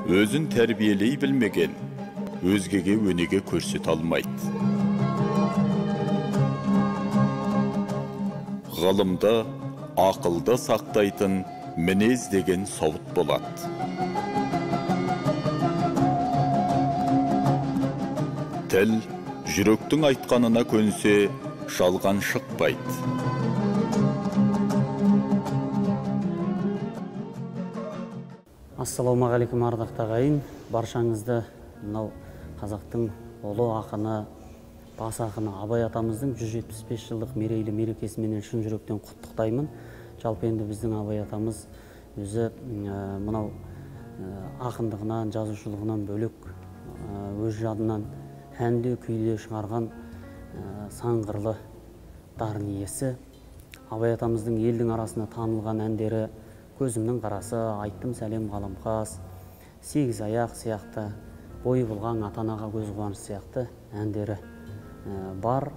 өзін тәрбиелей білмеген, өзгеге өнеге көрсете алмайды. Ғылымда, ақылда сақтайтын мінез деген сауыт болады. Тіл, жүректің айтқанына көнсе, жалған шықпайды. Ассалаумағалейкум ардақты ағайын, баршаңызды мынау қазақтың ұлы ақыны, бас ақыны Абай атамыздың 175 жылдық мерейлі мерекесіменен шын жүректен құттықтаймын. Жалпы енді біздің Абай атамыз өзі мынау ақындығынан, жазушылығынан бөлек өз жадынан әнде күйле шығарған сан қырлы дарын иесі. Абай атамыздың елдің арасына танылған әндері Көзімнің қарасы, айттым сәлем ғаламқас, сегіз аяқ сияқты, бойы болған ата-анаға көз қуаныш сияқты әндері бар.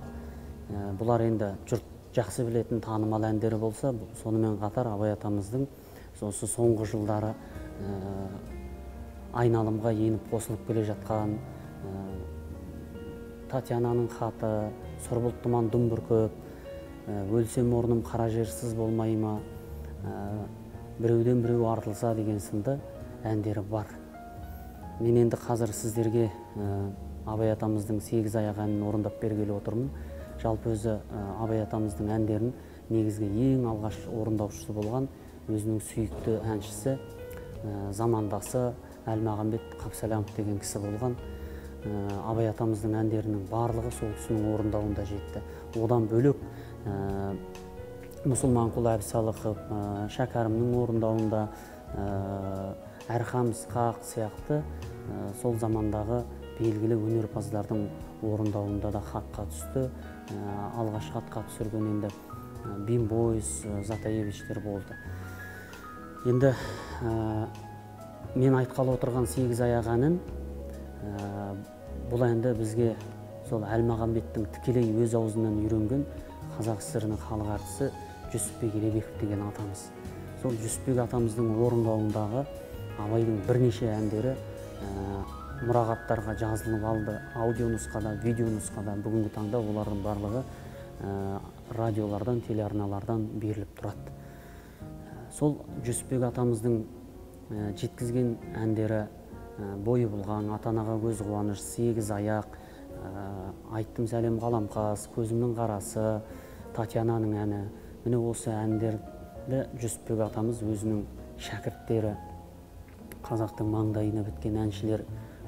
Бұлар енді жұрт жақсы білетін танымал әндері болса, сонымен қатар Абай атамыздың осы соңғы жылдары айналымға еніп қосылып келе жатқан Татьянаның хаты, сұр бұлт тұман дүм бүркіп, өлсем орным қара жерсіз болмай ма, біреуден біреу артылса деген сынды әндері бар. Мен енді қазір сіздерге Абай атамыздың сегіз аяқ әнін орындап бергелі отырмын. Жалпы өзі Абай атамыздың әндерін негізгі ең алғаш орындаушысы болған өзінің сүйікті әншісі, замандасы Әлмағамбет Қапсалямов деген кісі болған. Абай атамыздың әндерінің барлығы сол кісінің орындауында жетті. Одан бөлек Мұсылманқұл Әбсалықов, Шәкәрімнің орындауында, Әрхам Ысқақ сияқты сол замандағы белгілі өнерпаздардың орындауында да хатқа түсті. Алғаш хатқа түсірген енді Бимбойс, Затаевичтер болды. Енді мен айтқалы отырған сегіз аяқ әнін, бұл әнді бізге сол Әлмағамбеттің тікелей өз аузынан үйренген Қазақ СССР-ның халық әртісі Жүсіпбек Елебеков деген атамыз. Сол Жүсіпбек атамыздың орындауындағы Абайдың бірнеше әндері мұрағаттарға жазылып алды. Аудио нұсқада, видео нұсқада. Бүгінгі таңда олардың барлығы радиолардан, телеарналардан беріліп тұрады. Сол Жүсіпбек атамыздың жеткізген әндері бойы болған, ата-анаға көз қуаныш, сегіз аяқ, айттым сәлем ғаламқас, көзімнің қарасы, Татьянаның әні. Міне осы әндерді Жүсіпбек атамыз өзінің шәкірттері, қазақтың маңдайына біткен әншілер,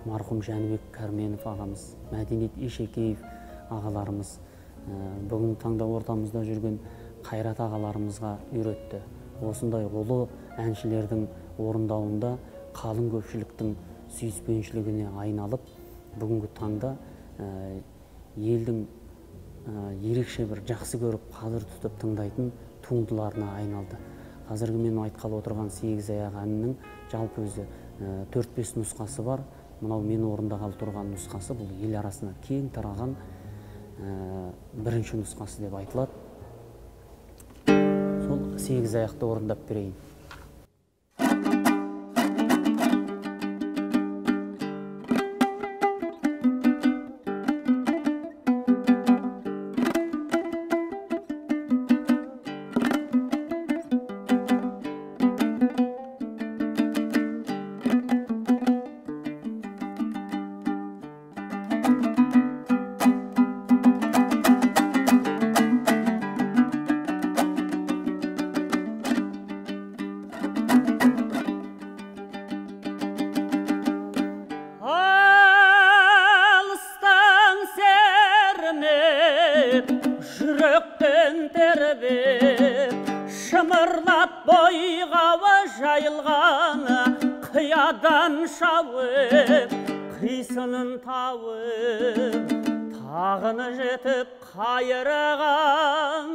марқұм Жәнібек Кәрменов ағамыз, Мәдениет Ешекеев ағаларымыз, бүгінгі таңда ортамызда жүрген Қайрат ағаларымызға үйретті. Осындай ұлы әншілердің орындауында қалың көпшіліктің сүйіспеншілігіне айналып, бүгінгі таңда елдің ерекше бір жақсы көріп, қадір тұтып тыңдайтын туындыларына айналды. Қазіргі мен айтқалы отырған сегіз аяқ әнінің жалпы өзі 4-5 нұсқасы бар. Мынау мен орындағалы тұрған нұсқасы бұл ел арасына кең тараған бірінші нұсқасы деп айтылады. Сол сегіз аяқты орындап берейін. Жүректен тербеп, шымырлап бойғауы жайылған, қиядан шауып, қисынын тауып, тағыны жетіп қайырған.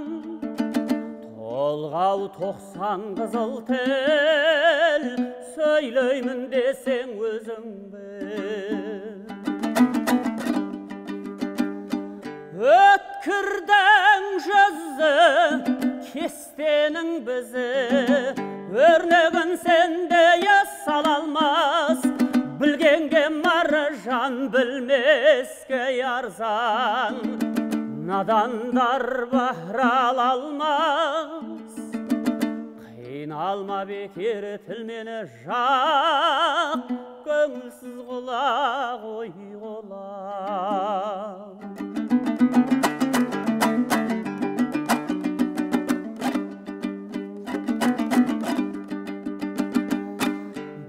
Толғау 90 қызыл тел, сөйлеймін десең өзің біл. Өткірдің жүзі, кестенің бізі, өрнегін сенде сала алмас, беске арзан, надандар бахра алмас. Қиналма бекер тілмені жақ, көңілсіз құлақ ой құлақ.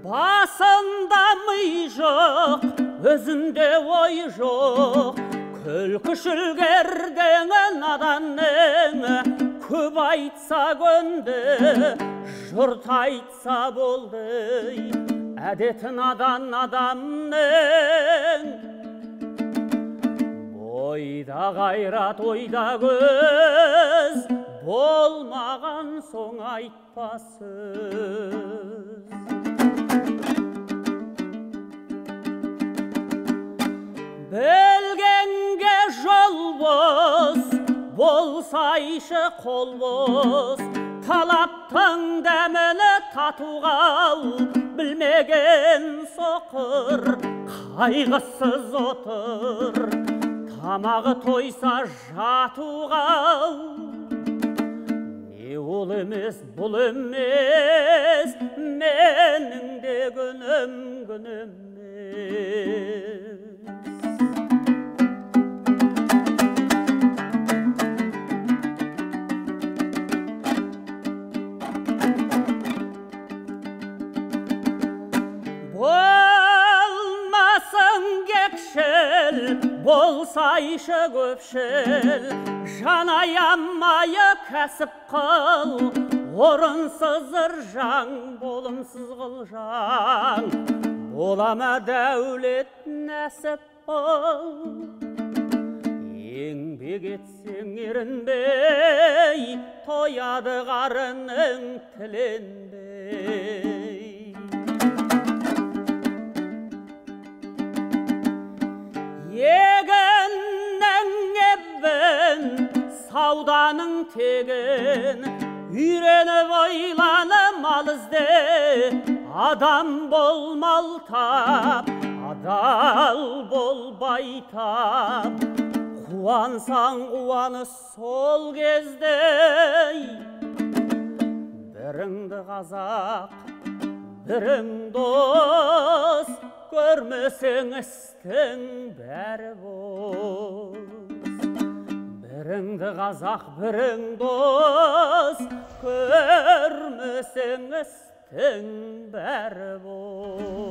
Басында ми жоқ, өзінде ой жоқ, күлкішілгердеңі наданның, көп айтса көнді, жұрт айтса болды, әдеті надан адамның. Бойда қайрат, ойда көз, болмаған соң айтпа сөз. Білгенге жол бос, болсайшы қол бос, талаптың дәміні татуға білмеген соқыр, қайғысыз отыр, тамағы тойса жатуға. Не ол емес, бұл емес, менің де күнім күнім. Болмасын кекшіл, болсайшы көпшіл, жан аямайы кәсіп қыл, орынсыз ыржаң, болымсыз қылжаң, болама дәулет нәсіп қыл. Еңбек етсең ерінбей, тояды қарының тіленбей. Егіннің ебін, сауданың тегін, үйреніп ойланы мал ізде, адам бол мал тап, адал бол байтап. Қуансаң қуаны сол кезде, біріңді қазақ, бірің дос, көрмесең істің бәрі бос. Біріңді қазақ, бірің дос, көрмесең істің бәрі бос.